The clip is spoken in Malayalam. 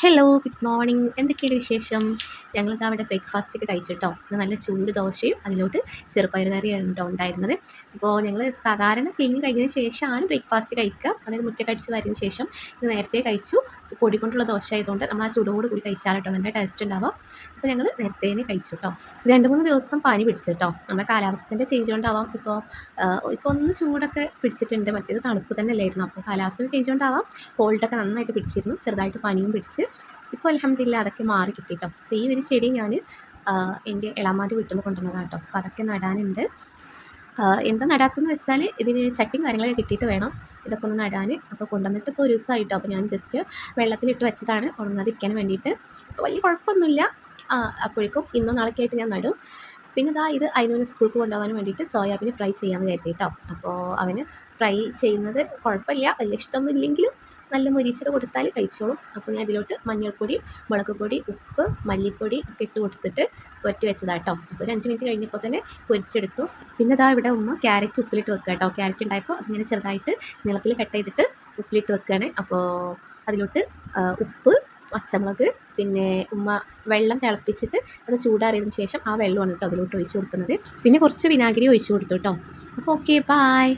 Hello, good morning. എന്തൊക്കെയാണ് വിശേഷം? ഞങ്ങളിത് അവിടെ ബ്രേക്ക്ഫാസ്റ്റൊക്കെ കഴിച്ചിട്ടോ. ഇന്ന് നല്ല ചൂട് ദോശയും അതിലോട്ട് ചെറുപയർ കറിയാണ് കേട്ടോ ഉണ്ടായിരുന്നത്. അപ്പോൾ ഞങ്ങൾ സാധാരണ ക്ലീനിങ് കഴിഞ്ഞതിന് ശേഷമാണ് ബ്രേക്ക്ഫാസ്റ്റ് കഴിക്കുക. അതായത് മുറ്റൊക്കെ അടിച്ച് വാരിയതിന് ശേഷം ഇത് നേരത്തെ കഴിച്ചു. പൊടി കൊണ്ടുള്ള ദോശ ആയതുകൊണ്ട് നമ്മൾ ആ ചൂടോട് കൂടി കഴിച്ചാൽ കേട്ടോ നല്ല ടേസ്റ്റ് ഉണ്ടാവുക. അപ്പോൾ ഞങ്ങൾ നേരത്തെ തന്നെ കഴിച്ചു കേട്ടോ. 2-3 ദിവസം പനി പിടിച്ചു കേട്ടോ. നമ്മുടെ കാലാവസ്ഥേൻ്റെ ചേഞ്ച് കൊണ്ടാവാം. ഇപ്പോൾ ഒന്ന് ചൂടൊക്കെ പിടിച്ചിട്ടുണ്ട്. മറ്റേത് തണുപ്പ് തന്നെ അല്ലായിരുന്നു. അപ്പോൾ കാലാവസ്ഥ ചേഞ്ച് കൊണ്ടാവാം കോൾഡൊക്കെ നന്നായിട്ട് പിടിച്ചിരുന്നു. ചെറുതായിട്ട് പനിയും പിടിച്ച് ഇപ്പോൾ അൽഹംദുലില്ലാ അതൊക്കെ മാറി കിട്ടിയിട്ടോ. അപ്പോൾ ഈ ഒരു ചെടി ഞാൻ എൻ്റെ എളാമാൻ്റെ വീട്ടിൽ നിന്ന് കൊണ്ടുവന്നതാണ് കേട്ടോ. അപ്പോൾ അതൊക്കെ നടാനുണ്ട്. എന്താ നടാത്തതെന്ന് വെച്ചാൽ ഇതിന് ചട്ടിയും കാര്യങ്ങളൊക്കെ കിട്ടിയിട്ട് വേണം ഇതൊക്കെ ഒന്ന് നടാൻ. അപ്പോൾ കൊണ്ടുവന്നിട്ട് ഇപ്പോൾ ഒരു ദിവസമായിട്ടോ. അപ്പോൾ ഞാൻ ജസ്റ്റ് വെള്ളത്തിലിട്ട് വെച്ചതാണ് ഉണങ്ങാതിരിക്കാൻ വേണ്ടിയിട്ട്. അപ്പോൾ വലിയ കുഴപ്പമൊന്നുമില്ല. അപ്പോഴേക്കും ഇന്നോ നാളേക്ക് ആയിട്ട് ഞാൻ നടും. പിന്നെ ഇത് അതിനൊന്ന് സ്കൂൾക്ക് കൊണ്ടുപോകാൻ വേണ്ടിയിട്ട് സോയാബീൻ ഫ്രൈ ചെയ്യാമെന്ന് കരുതി കേട്ടോ. അപ്പോൾ അവന് ഫ്രൈ ചെയ്യുന്നത് കുഴപ്പമില്ല, വലിയ ഇഷ്ടമൊന്നും ഇല്ലെങ്കിലും നല്ല മൊരിച്ചത് കൊടുത്താൽ കഴിച്ചോളും. അപ്പോൾ ഞാൻ ഇതിലോട്ട് മഞ്ഞൾപ്പൊടി, മുളക് പൊടി, ഉപ്പ്, മല്ലിപ്പൊടി ഒക്കെ ഇട്ട് കൊടുത്തിട്ട് പുരട്ടി വെച്ചതാട്ടോ. അപ്പോൾ ഒരു 5 മിനിറ്റ് കഴിഞ്ഞപ്പോൾ തന്നെ പൊരിച്ചെടുത്തു. പിന്നെ ഇവിടെ ഉമ്മ ക്യാരറ്റ് ഉപ്പിലിട്ട് വെക്കുക കേട്ടോ. ക്യാരറ്റ് ഉണ്ടായപ്പോൾ അതിങ്ങനെ ചെറുതായിട്ട് നീളത്തിൽ കട്ട് ചെയ്തിട്ട് ഉപ്പിലിട്ട് വെക്കുകയാണ്. അപ്പോൾ അതിലോട്ട് ഉപ്പ്, പച്ചമുളക്, പിന്നെ ഉമ്മ വെള്ളം തിളപ്പിച്ചിട്ട് അത് ചൂടാറിയതിന് ശേഷം ആ വെള്ളമാണ് കേട്ടോ അതിലോട്ട് ഒഴിച്ച് കൊടുക്കുന്നത്. പിന്നെ കുറച്ച് വിനാഗിരി ഒഴിച്ച് കൊടുത്തു കേട്ടോ. അപ്പോൾ ഓക്കെ, ബായ്.